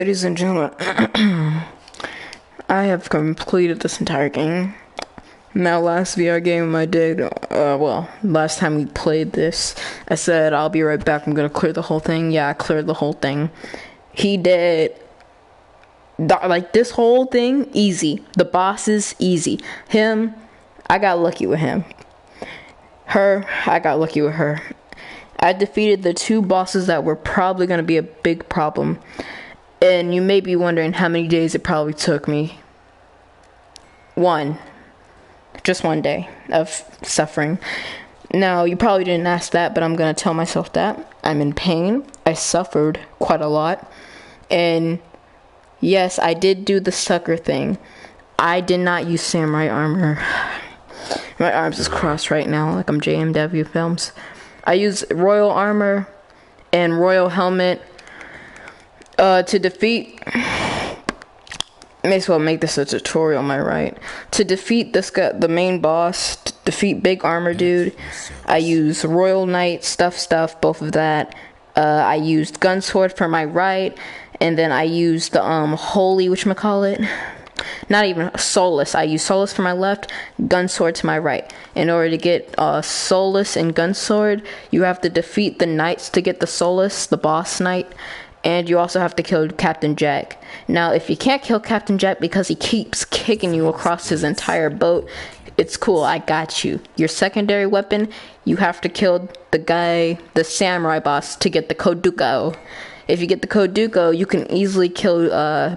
Ladies and gentlemen, I have completed this entire game. Now, last VR game I did, last time we played this, I said, I'll be right back, I'm gonna clear the whole thing. Yeah, I cleared the whole thing. He did, this whole thing, easy. The boss is easy. Him, I got lucky with him. Her, I got lucky with her. I defeated the two bosses that were probably gonna be a big problem. And you may be wondering how many days it probably took me. Just one day of suffering. Now, you probably didn't ask that, but I'm going to tell myself that. I'm in pain. I suffered quite a lot. And yes, I did do the sucker thing. I did not use samurai armor. My arms is crossed right now, like I'm JMW Films. I used royal armor and royal helmet to defeat. May as well make this a tutorial, am I right? To defeat this guy, the main boss, to defeat Big Armor Dude, I used Royal Knight, stuff, both of that. I used Gun Sword for my right, and then I used the Holy, whatchamacallit? Not even Solus. I used Solus for my left, Gun Sword to my right. In order to get Solus and Gun Sword, you have to defeat the knights to get the Solus, the boss knight. And you also have to kill Captain Jack. Now, if you can't kill Captain Jack because he keeps kicking you across his entire boat, it's cool, I got you. Your secondary weapon, you have to kill the guy, the samurai boss, to get the Koduko. If you get the Koduko, you can easily kill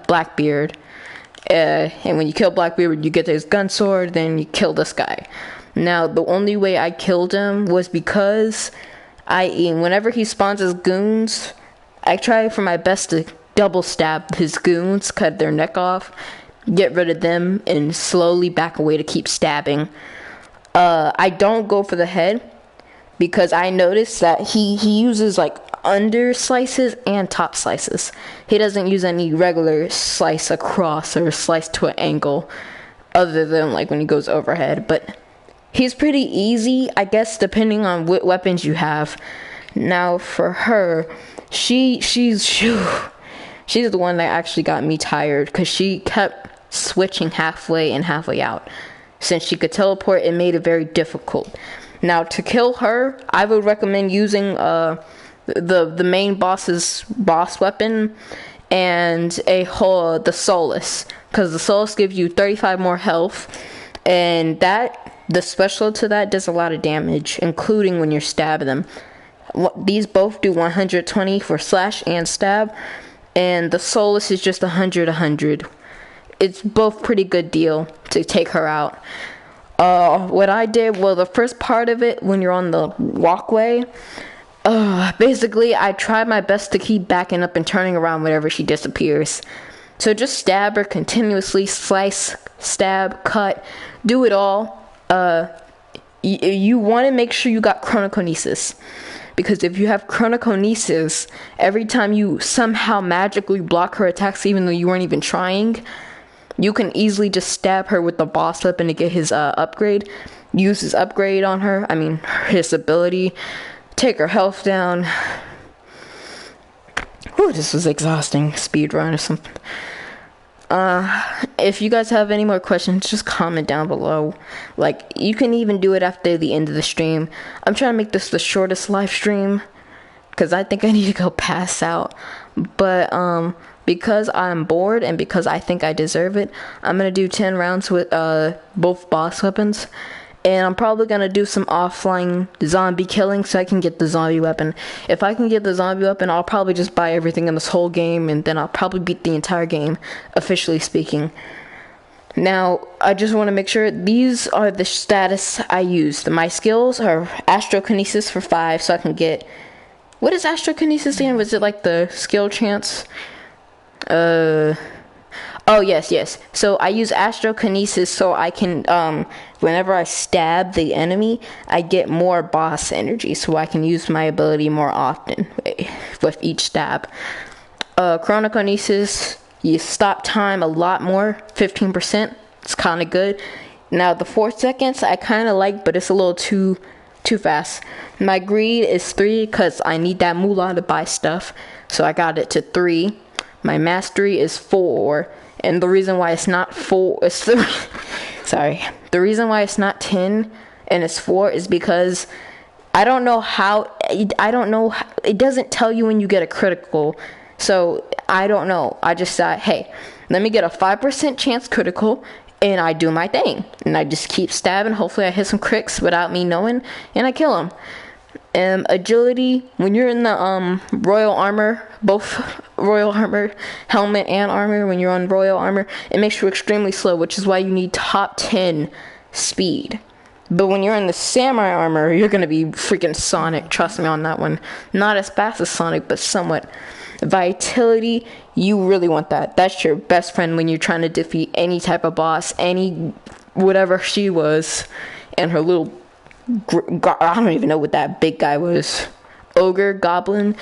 Blackbeard. And when you kill Blackbeard, you get his gun sword, then you kill this guy. Now, the only way I killed him was because whenever he spawns his goons, I try for my best to double stab his goons, cut their neck off, get rid of them, and slowly back away to keep stabbing. I don't go for the head because I noticed that he uses like under slices and top slices. He doesn't use any regular slice across or slice to an angle other than like when he goes overhead. But he's pretty easy, I guess, depending on what weapons you have. Now for her, she's the one that actually got me tired because she kept switching halfway in, halfway out. Since she could teleport, it made it very difficult. Now to kill her, I would recommend using the main boss's boss weapon and the Solus, because the Solus gives you 35 more health, and the special to that does a lot of damage, including when you're stabbing them. These both do 120 for slash and stab, and the Solus is just 100. It's both pretty good deal to take her out. What I did, the first part of it, when you're on the walkway, basically I tried my best to keep backing up and turning around whenever she disappears. So just stab her continuously, slice, stab, cut, do it all. You want to make sure you got chronokinesis. Because if you have chronokinesis, every time you somehow magically block her attacks even though you weren't even trying, you can easily just stab her with the boss weapon to get his upgrade. Use his upgrade on her, his ability. Take her health down. Whew, this was exhausting. Speedrun or something. If you guys have any more questions, just comment down below. You can even do it after the end of the stream. I'm trying to make this the shortest live stream because I think I need to go pass out. But because I'm bored and because I think I deserve it, I'm gonna do 10 rounds with both boss weapons. And I'm probably going to do some offline zombie killing so I can get the zombie weapon. If I can get the zombie weapon, I'll probably just buy everything in this whole game, and then I'll probably beat the entire game, officially speaking. Now, I just want to make sure these are the status I used. My skills are astrokinesis for 5, so I can get... What is astrokinesis again? Was it like the skill chance? Oh, yes. So I use astrokinesis so I can, whenever I stab the enemy, I get more boss energy, so I can use my ability more often with each stab. Chronokinesis, you stop time a lot more, 15%. It's kind of good. Now, the 4 seconds, I kind of like, but it's a little too fast. My greed is 3 because I need that moolah to buy stuff, so I got it to 3. My mastery is 4. And the reason why it's not 4 is the reason why it's not 10 and it's 4 is because I don't know how, it doesn't tell you when you get a critical. So I don't know. I just thought, hey, let me get a 5% chance critical, and I do my thing. And I just keep stabbing. Hopefully I hit some crits without me knowing, and I kill him. Agility, when you're in the royal armor, both royal armor, helmet and armor, when you're on royal armor, it makes you extremely slow, which is why you need top 10 speed. But when you're in the samurai armor, you're going to be freaking Sonic. Trust me on that one. Not as fast as Sonic, but somewhat. Vitality, you really want that. That's your best friend when you're trying to defeat any type of boss, whatever she was, and her little, I don't even know what that big guy was. Ogre, goblin.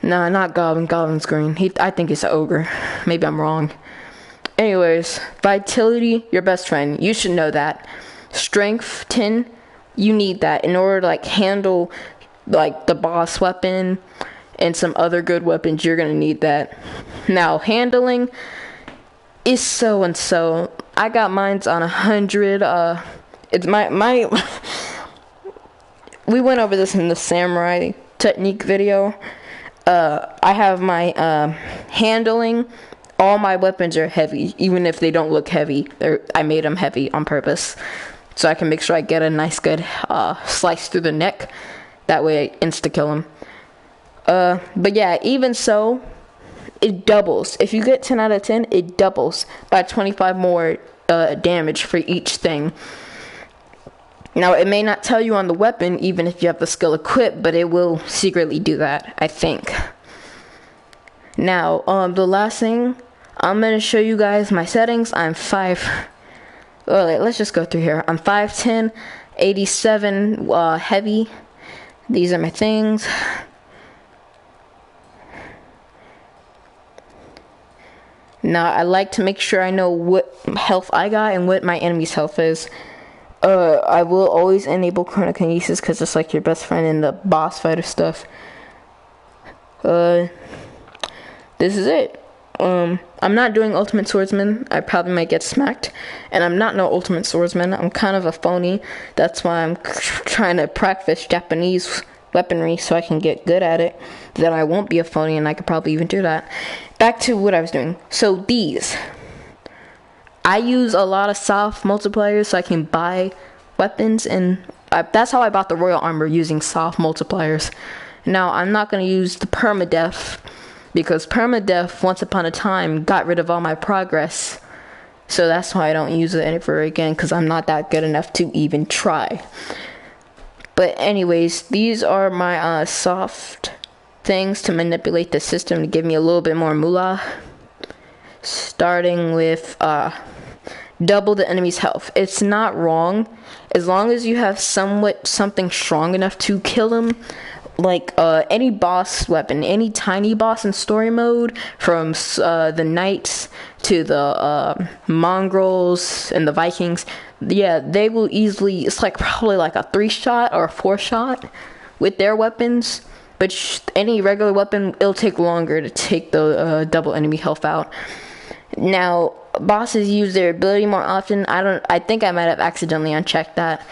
No, not goblin. Goblin's green. I think it's an ogre. Maybe I'm wrong. Anyways, vitality, your best friend. You should know that. Strength 10, you need that in order to like handle like the boss weapon and some other good weapons. You're gonna need that. Now handling is so and so. I got mine's on 100. It's my we went over this in the samurai technique video. I have my handling. All my weapons are heavy, even if they don't look heavy. I made them heavy on purpose, so I can make sure I get a nice good slice through the neck. That way I insta-kill him. But yeah, even so, it doubles. If you get 10 out of 10, it doubles by 25 more damage for each thing. Now, it may not tell you on the weapon, even if you have the skill equipped, but it will secretly do that, I think. Now, the last thing, I'm going to show you guys my settings. Let's just go through here. I'm 5'10", 87 heavy. These are my things. Now, I like to make sure I know what health I got and what my enemy's health is. I will always enable chronokinesis because it's like your best friend in the boss fighter stuff. This is it. I'm not doing Ultimate Swordsman. I probably might get smacked. And I'm not no Ultimate Swordsman. I'm kind of a phony. That's why I'm trying to practice Japanese weaponry so I can get good at it. Then I won't be a phony and I could probably even do that. Back to what I was doing. So these. I use a lot of soft multipliers so I can buy weapons. And that's how I bought the royal armor, using soft multipliers. Now, I'm not going to use the permadeath, because permadeath, once upon a time, got rid of all my progress. So that's why I don't use it ever again, because I'm not that good enough to even try. But anyways, these are my soft things to manipulate the system to give me a little bit more moolah. Starting with double the enemy's health. It's not wrong, as long as you have something strong enough to kill him. Like any boss weapon, any tiny boss in story mode, from the knights to the mongrels and the Vikings, yeah, they will easily, it's like probably like a 3-shot or a 4-shot with their weapons. But any regular weapon, it'll take longer to take the double enemy health out. Now, bosses use their ability more often. I think I might have accidentally unchecked that,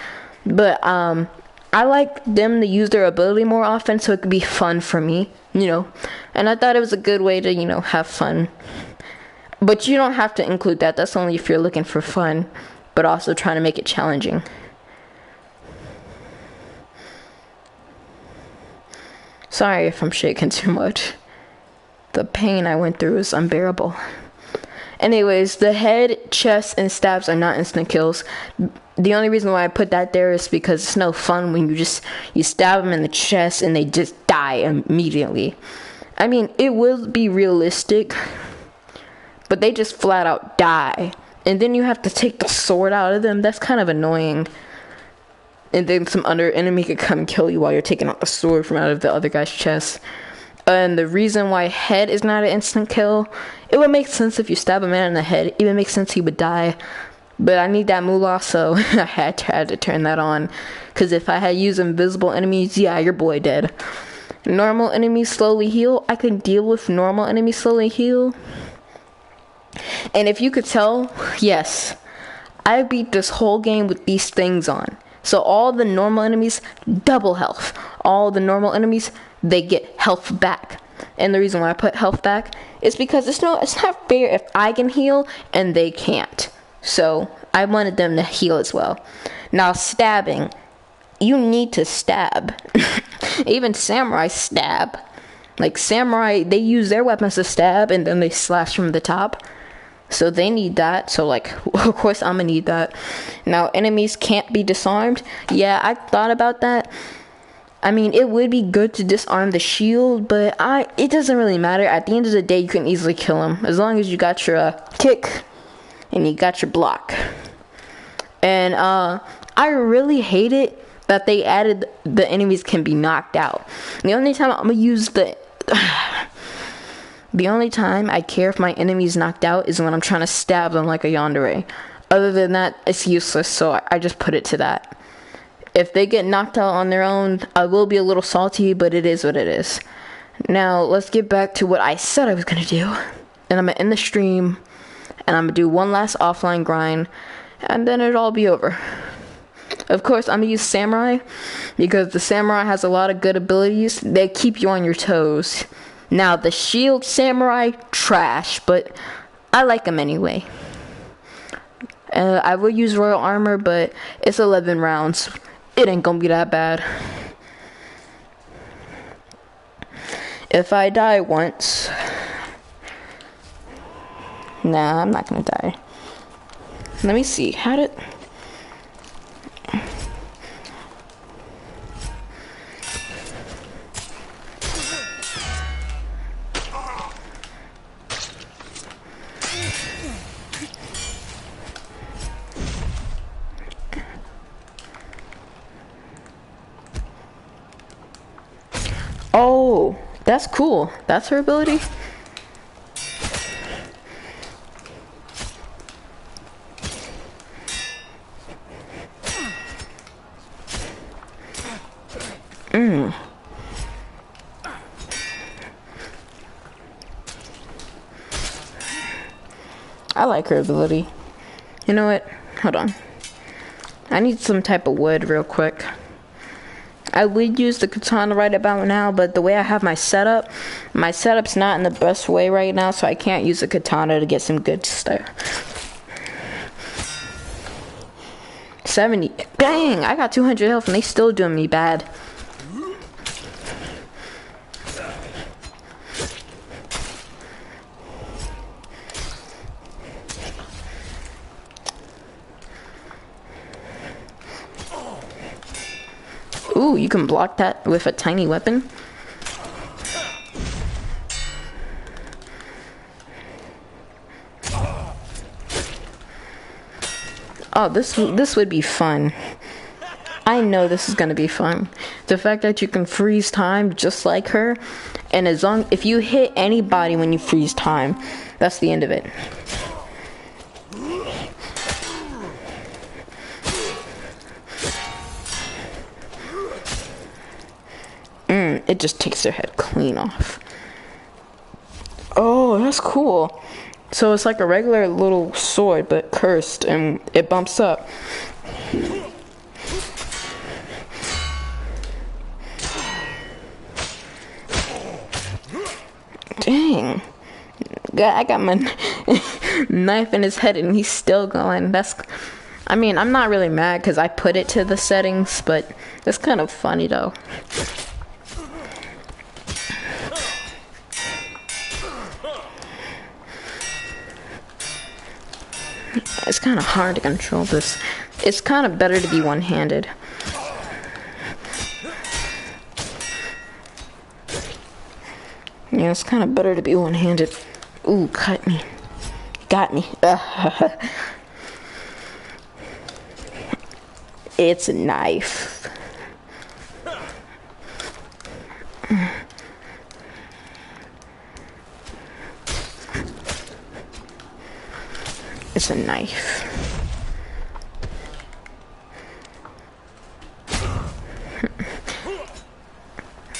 but I like them to use their ability more often so it could be fun for me, and I thought it was a good way to, have fun. But you don't have to include that. That's only if you're looking for fun, but also trying to make it challenging. Sorry if I'm shaking too much. The pain I went through is unbearable. Anyways, the head, chest, and stabs are not instant kills. The only reason why I put that there is because it's no fun when you stab them in the chest and they just die immediately. I mean, it will be realistic, but they just flat out die. And then you have to take the sword out of them. That's kind of annoying. And then some other enemy could come and kill you while you're taking out the sword from out of the other guy's chest. And the reason why head is not an instant kill, it would make sense if you stab a man in the head. It would make sense he would die. But I need that moolah, so I had to turn that on. Because if I had used invisible enemies, yeah, your boy dead. Normal enemies slowly heal. I can deal with normal enemies slowly heal. And if you could tell, yes, I beat this whole game with these things on. So all the normal enemies, double health. All the normal enemies, they get health back. And the reason why I put health back is because it's not fair if I can heal and they can't. So I wanted them to heal as well. Now stabbing, you need to stab. Even samurai stab. Like samurai, they use their weapons to stab and then they slash from the top. So they need that. So like, of course I'm gonna need that. Now enemies can't be disarmed. Yeah, I thought about that. I mean, it would be good to disarm the shield, but it doesn't really matter. At the end of the day, you can easily kill him as long as you got your kick and you got your block. And I really hate it that they added the enemies can be knocked out. The only time I'm gonna use the only time I care if my enemy's knocked out is when I'm trying to stab them like a yandere. Other than that, it's useless, so I just put it to that. If they get knocked out on their own, I will be a little salty, but it is what it is. Now, let's get back to what I said I was gonna do. And I'm gonna end the stream, and I'm gonna do one last offline grind, and then it'll all be over. Of course, I'm gonna use samurai, because the samurai has a lot of good abilities. They keep you on your toes. Now, the shield samurai, trash, but I like them anyway. I will use royal armor, but it's 11 rounds. It ain't gonna be that bad. If I die once... Nah, I'm not gonna die. Let me see. How did... Oh, that's cool. That's her ability. I like her ability. You know what? Hold on. I need some type of wood real quick. I would use the katana right about now, but the way I have my setup's not in the best way right now, so I can't use the katana to get some good stuff. 70. Dang, I got 200 health and they still doing me bad. Ooh, you can block that with a tiny weapon. Oh, this would be fun. I know this is gonna be fun. The fact that you can freeze time just like her, and if you hit anybody when you freeze time, that's the end of it. It just takes their head clean off. Oh, that's cool. So it's like a regular little sword, but cursed, and it bumps up. Dang. I got my knife in his head and he's still going. I mean, I'm not really mad because I put it to the settings, but it's kind of funny though. It's kind of hard to control this. It's kind of better to be one-handed. Yeah, it's kind of better to be one-handed. Ooh, cut me. Got me. It's a knife. It's a knife.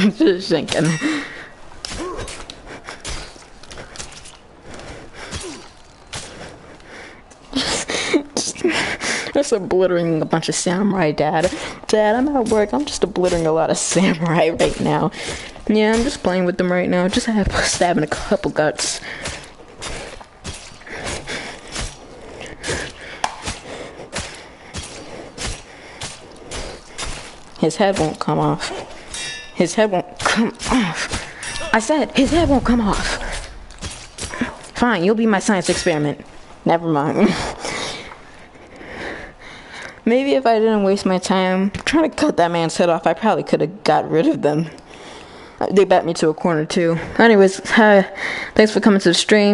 Just thinking. Just obliterating a bunch of samurai, Dad. Dad, I'm at work. I'm just obliterating a lot of samurai right now. Yeah, I'm just playing with them right now. Just stabbing a couple guts. His head won't come off. His head won't come off. I said his head won't come off. Fine, you'll be my science experiment. Never mind. Maybe if I didn't waste my time trying to cut that man's head off, I probably could have got rid of them. They backed me to a corner too. Anyways, thanks for coming to the stream.